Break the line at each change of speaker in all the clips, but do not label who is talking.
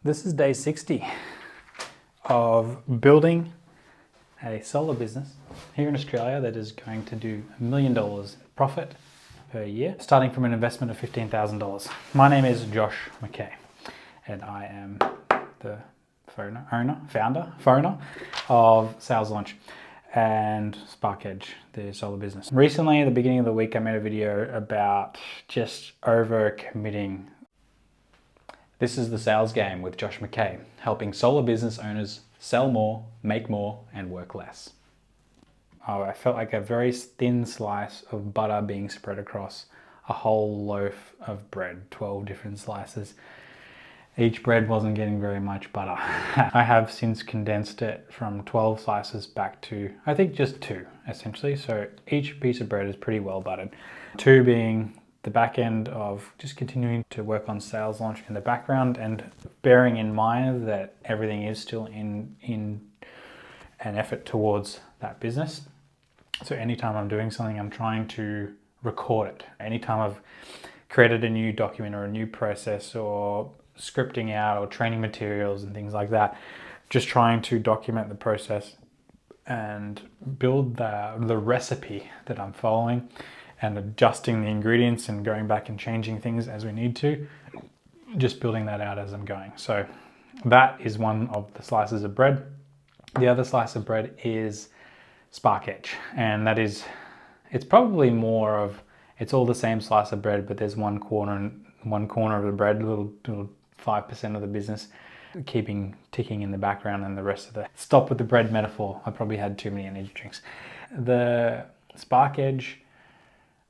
This is day 60 of building a solar business here in Australia that is going to do $1 million profit per year, starting from an investment of $15,000. My name is Josh McKay, and I am the founder of Sales Launch and Spark Edge, the solar business. Recently, at the beginning of the week, I made a video about just overcommitting. This is the sales game with Josh McKay, helping solar business owners sell more, make more, and work less. I felt like a very thin slice of butter being spread across a whole loaf of bread, 12 different slices. Each bread wasn't getting very much butter. I have since condensed it from 12 slices back to, I think, just 2, essentially. So each piece of bread is pretty well buttered. 2 being the back end of just continuing to work on Sales Launch in the background and bearing in mind that everything is still in an effort towards that business. So anytime I'm doing something, I'm trying to record it. Anytime I've created a new document or a new process or scripting out or training materials and things like that, just trying to document the process and build the recipe that I'm following and adjusting the ingredients and going back and changing things as we need to, just building that out as I'm going. So that is one of the slices of bread. The other slice of bread is Spark Edge, and that is, it's probably more of, it's all the same slice of bread, but there's one corner of the bread, a little 5% of the business keeping ticking in the background, and the rest of the, stop with the bread metaphor, I probably had too many energy drinks. The Spark Edge,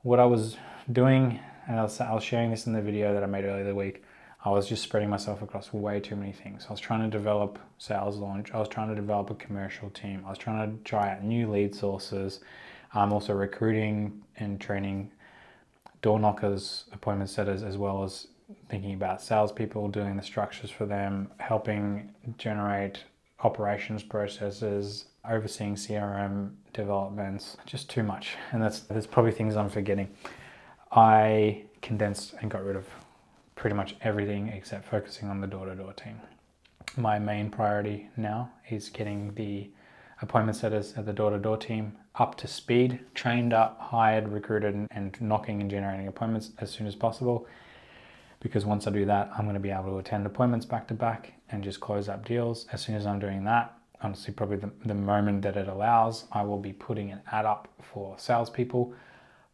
what I was doing, and I was sharing this in the video that I made earlier the week, I was just spreading myself across way too many things. I was trying to develop Sales Launch, I was trying to develop a commercial team, I was trying to try out new lead sources. I'm also recruiting and training door knockers, appointment setters, as well as thinking about salespeople, doing the structures for them, helping generate operations processes, overseeing CRM developments, just too much. And there's probably things I'm forgetting. I condensed and got rid of pretty much everything except focusing on the door-to-door team. My main priority now is getting the appointment setters at the door-to-door team up to speed, trained up, hired, recruited, and knocking and generating appointments as soon as possible. Because once I do that, I'm going to be able to attend appointments back to back and just close up deals. As soon as I'm doing that, honestly, probably the moment that it allows, I will be putting an ad up for salespeople.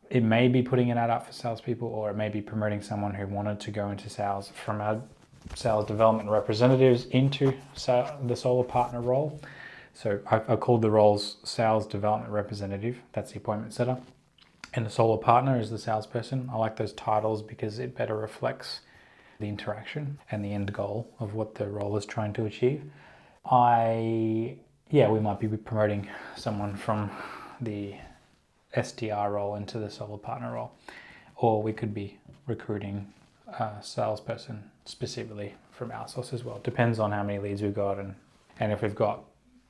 It may be putting an ad up for salespeople, or it may be promoting someone who wanted to go into sales from our sales development representatives into the solar partner role. So I called the roles sales development representative, that's the appointment setter, and the solar partner is the salesperson. I like those titles because it better reflects the interaction and the end goal of what the role is trying to achieve. We might be promoting someone from the SDR role into the solar partner role, or we could be recruiting a salesperson specifically from our source as well. Depends on how many leads we've got and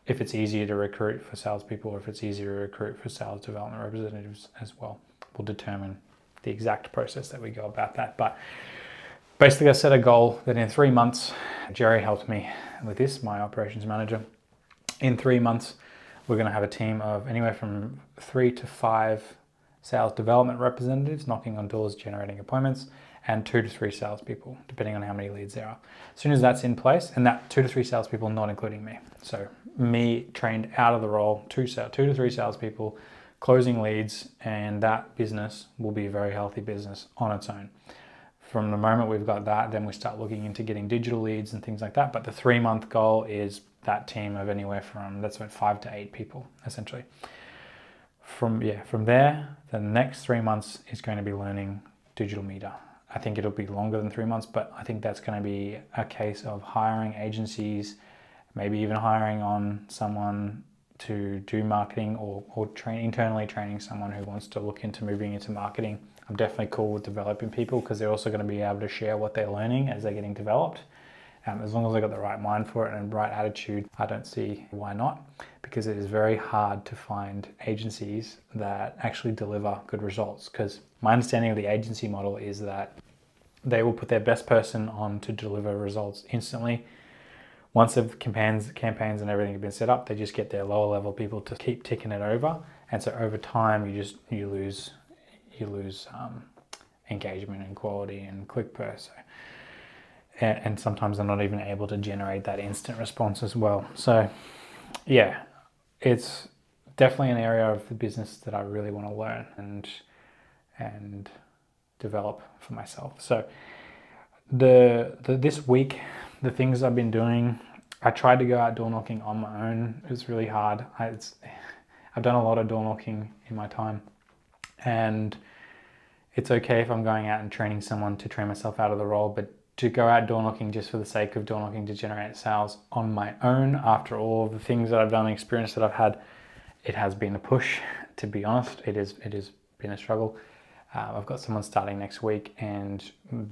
if it's easier to recruit for salespeople or if it's easier to recruit for sales development representatives as well. We'll determine the exact process that we go about that. But basically, I set a goal that in 3 months, Jerry helped me with this, my operations manager. In 3 months, we're going to have a team of anywhere from 3 to 5 sales development representatives knocking on doors, generating appointments, and 2 to 3 salespeople, depending on how many leads there are. As soon as that's in place, and that 2 to 3 salespeople not including me. So me trained out of the role, 2 to 3 salespeople, closing leads, and that business will be a very healthy business on its own. From the moment we've got that, then we start looking into getting digital leads and things like that. But the 3-month goal is that team of anywhere from, that's about 5 to 8 people, essentially. From there, the next 3 months is going to be learning digital media. I think it'll be longer than 3 months, but I think that's going to be a case of hiring agencies, maybe even hiring on someone to do marketing or internally training someone who wants to look into moving into marketing. I'm definitely cool with developing people because they're also going to be able to share what they're learning as they're getting developed. As long as they've got the right mind for it and right attitude, I don't see why not, because it is very hard to find agencies that actually deliver good results. Because my understanding of the agency model is that they will put their best person on to deliver results instantly. Once the campaigns and everything have been set up, they just get their lower level people to keep ticking it over. And so over time, you lose engagement and quality and click per. So, and sometimes they're not even able to generate that instant response as well. So yeah, it's definitely an area of the business that I really want to learn and develop for myself. So this week, the things I've been doing, I tried to go out door knocking on my own. It was really hard. I've done a lot of door knocking in my time, and it's okay if I'm going out and training someone to train myself out of the role, but to go out door knocking just for the sake of door knocking to generate sales on my own, after all of the things that I've done and experience that I've had, it has been a push, to be honest. It has been a struggle. I've got someone starting next week, and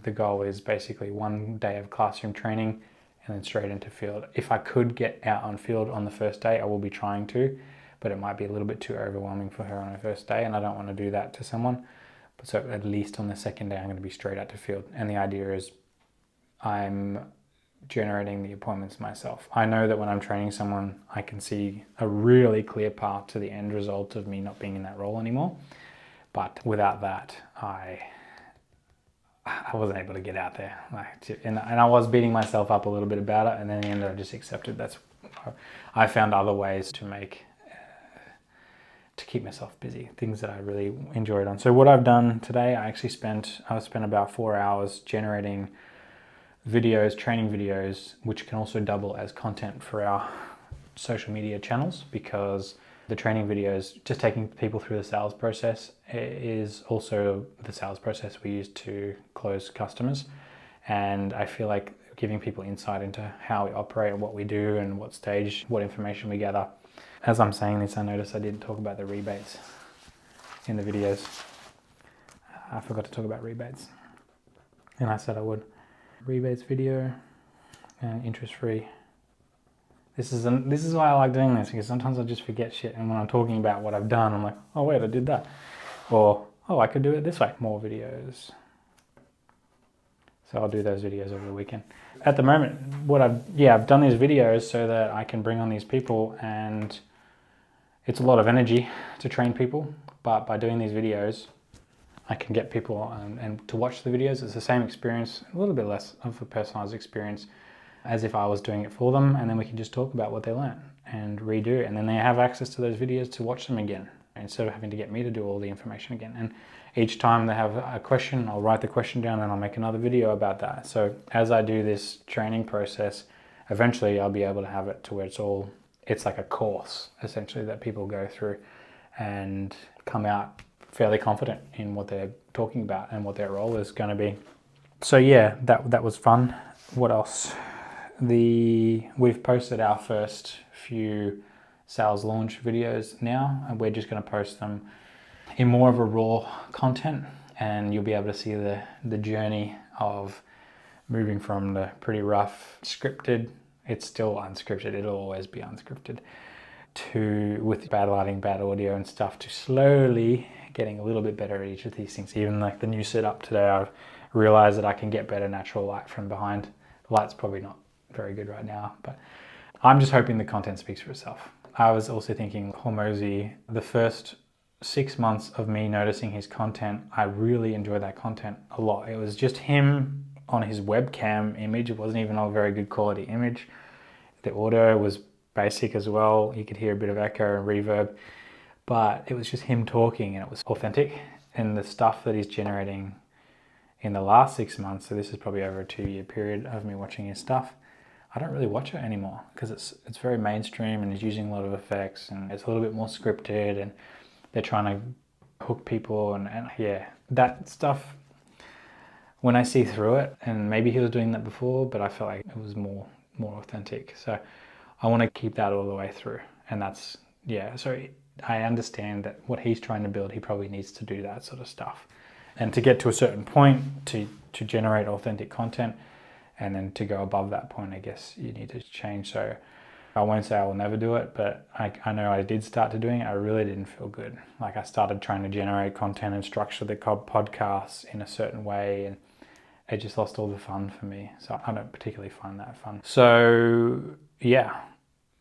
the goal is basically 1 day of classroom training and then straight into field. If I could get out on field on the first day, I will be trying to, but it might be a little bit too overwhelming for her on her first day, and I don't want to do that to someone. But so at least on the second day, I'm going to be straight out to field. And the idea is I'm generating the appointments myself. I know that when I'm training someone, I can see a really clear path to the end result of me not being in that role anymore. But without that, I wasn't able to get out there. And I was beating myself up a little bit about it. And then in the end, I just accepted I found other ways to keep myself busy, things that I really enjoyed on. So what I've done today, I spent about 4 hours generating videos, training videos, which can also double as content for our social media channels, because the training videos, just taking people through the sales process, is also the sales process we use to close customers. And I feel like giving people insight into how we operate and what we do and what stage, what information we gather. As I'm saying this, I noticed I didn't talk about the rebates in the videos. I forgot to talk about rebates, and I said I would. Rebates video and interest-free. This is why I like doing this, because sometimes I just forget shit, and when I'm talking about what I've done, I'm like, oh wait, I did that, or oh, I could do it this way. More videos. So I'll do those videos over the weekend. At the moment, I've done these videos so that I can bring on these people, and it's a lot of energy to train people, but by doing these videos, I can get people and to watch the videos. It's the same experience, a little bit less of a personalized experience, as if I was doing it for them, and then we can just talk about what they learned and redo it, and then they have access to those videos to watch them again, instead of having to get me to do all the information again. And each time they have a question, I'll write the question down and I'll make another video about that. So as I do this training process, eventually I'll be able to have it to where it's like a course, essentially, that people go through and come out fairly confident in what they're talking about and what their role is going to be. So yeah, that was fun. What else? We've posted our first few sales launch videos now, and we're just going to post them in more of a raw content, and you'll be able to see the journey of moving from the pretty rough scripted, it's still unscripted, it'll always be unscripted, to with bad lighting, bad audio and stuff, to slowly getting a little bit better at each of these things. Even like the new setup today, I've realized that I can get better natural light from behind. The light's probably not very good right now, but I'm just hoping the content speaks for itself. I was also thinking Hormozy, the first 6 months of me noticing his content, I really enjoyed that content a lot. It was just him on his webcam image. It wasn't even a very good quality image. The audio was basic as well. You could hear a bit of echo and reverb, but it was just him talking, and it was authentic. And the stuff that he's generating in the last 6 months, so this is probably over a 2-year period of me watching his stuff, I don't really watch it anymore because it's very mainstream, and he's using a lot of effects, and it's a little bit more scripted, and they're trying to hook people, and yeah, that stuff, when I see through it, and maybe he was doing that before, but I felt like it was more authentic. So I want to keep that all the way through. And that's, yeah, so I understand that what he's trying to build, he probably needs to do that sort of stuff. And to get to a certain point, to generate authentic content, and then to go above that point, I guess you need to change. So I won't say I will never do it, but I know I did start to doing it. I really didn't feel good. Like I started trying to generate content and structure the podcasts in a certain way, it just lost all the fun for me. So I don't particularly find that fun. So yeah,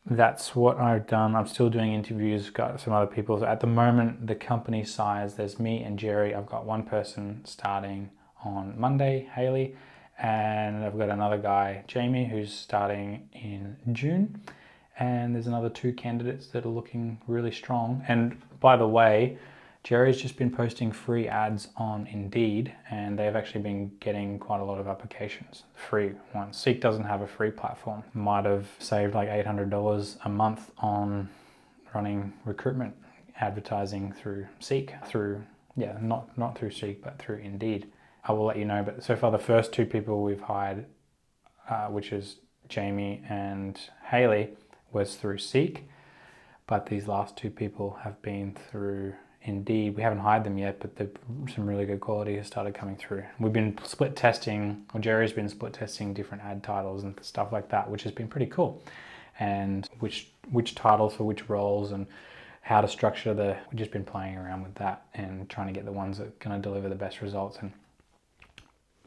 that's what I've done. I'm still doing interviews, got some other people. So at the moment, the company size, there's me and Jerry. I've got one person starting on Monday, Haley, and I've got another guy, Jamie, who's starting in June. And there's another 2 candidates that are looking really strong. And by the way, Jerry's just been posting free ads on Indeed, and they've actually been getting quite a lot of applications, free ones. Seek doesn't have a free platform. Might have saved like $800 a month on running recruitment advertising through Seek, not through Seek, but through Indeed. I will let you know, but so far the first 2 people we've hired, which is Jamie and Haley, was through Seek, but these last 2 people have been through Indeed. We haven't hired them yet, but some really good quality has started coming through. We've been split testing, or Jerry's been split testing different ad titles and stuff like that, which has been pretty cool. And which titles for which roles and how to structure we've just been playing around with that and trying to get the ones that are going to deliver the best results. And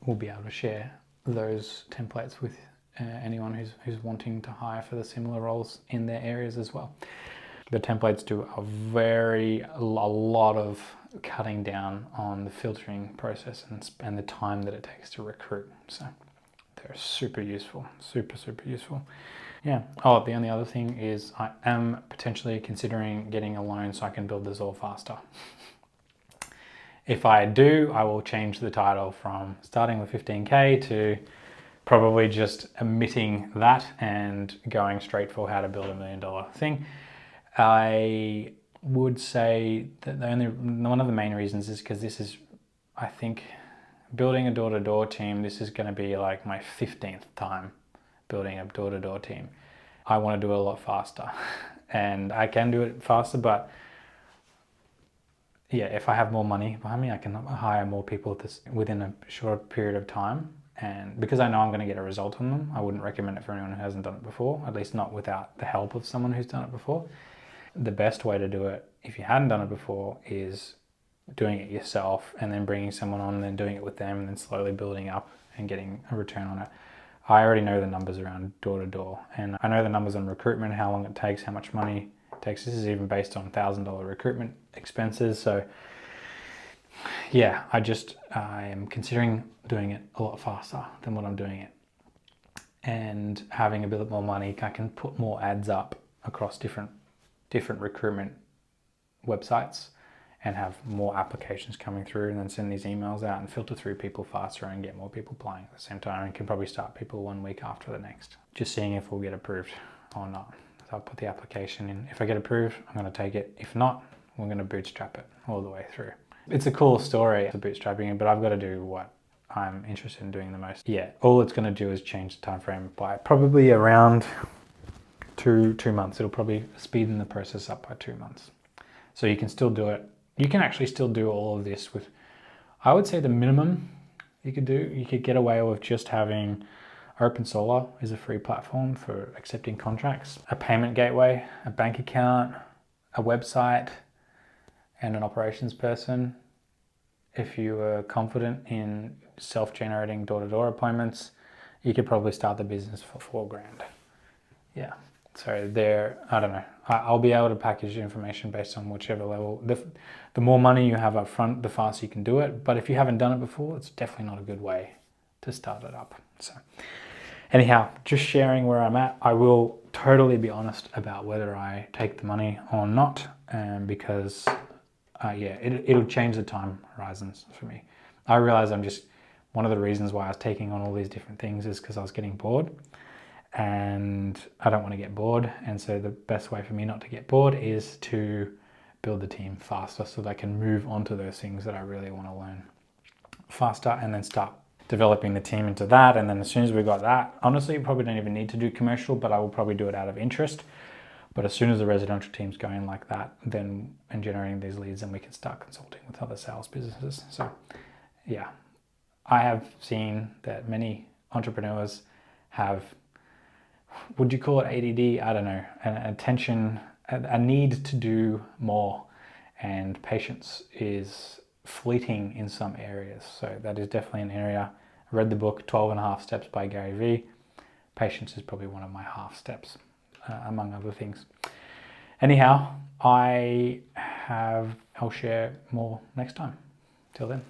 we'll be able to share those templates with anyone who's wanting to hire for the similar roles in their areas as well. The templates do a lot of cutting down on the filtering process and the time that it takes to recruit. So they're super useful, super useful. Yeah. Oh, the only other thing is I am potentially considering getting a loan so I can build this all faster. If I do, I will change the title from starting with 15K to probably just omitting that and going straight for how to build $1 million thing. I would say that one of the main reasons is because this is, I think, building a door-to-door team, this is going to be like my 15th time building a door-to-door team. I want to do it a lot faster, and I can do it faster, but yeah, if I have more money behind me, I can hire more people within a short period of time. And because I know I'm going to get a result on them, I wouldn't recommend it for anyone who hasn't done it before, at least not without the help of someone who's done it before. The best way to do it, if you hadn't done it before, is doing it yourself and then bringing someone on and then doing it with them and then slowly building up and getting a return on it. I already know the numbers around door to door, and I know the numbers on recruitment, how long it takes, how much money it takes. This is even based on $1,000 recruitment expenses. So yeah, I am considering doing it a lot faster than what I'm doing it. And having a bit more money, I can put more ads up across different recruitment websites and have more applications coming through, and then send these emails out and filter through people faster and get more people applying at the same time, and can probably start people 1 week after the next. Just seeing if we'll get approved or not. So I'll put the application in. If I get approved, I'm going to take it. If not, we're going to bootstrap it all the way through. It's a cool story, the bootstrapping it, but I've got to do what I'm interested in doing the most. Yeah, all it's going to do is change the time frame by probably around two months. It'll probably speeden the process up by 2 months. So you can still do it. You can actually still do all of this with, I would say the minimum you could get away with just having OpenSolar is a free platform for accepting contracts, a payment gateway, a bank account, a website, and an operations person. If you are confident in self-generating door-to-door appointments, you could probably start the business for $4,000. Yeah. So I don't know. I'll be able to package information based on whichever level. The more money you have up front, the faster you can do it. But if you haven't done it before, it's definitely not a good way to start it up. So anyhow, just sharing where I'm at. I will totally be honest about whether I take the money or not, because it'll change the time horizons for me. I realize one of the reasons why I was taking on all these different things is because I was getting bored. And I don't want to get bored, and so the best way for me not to get bored is to build the team faster so that I can move on to those things that I really want to learn faster, and then start developing the team into that. And then as soon as we got that, honestly, you probably don't even need to do commercial, but I will probably do it out of interest. But as soon as the residential team's going like that, then and generating these leads, then we can start consulting with other sales businesses. So yeah, I have seen that many entrepreneurs have, would you call it ADD? I don't know, a need to do more, and patience is fleeting in some areas. So that is definitely an area I read the book 12 and a Half Steps by Gary Vee. Patience is probably one of my half steps, among other things. Anyhow, I'll share more next time. Till then.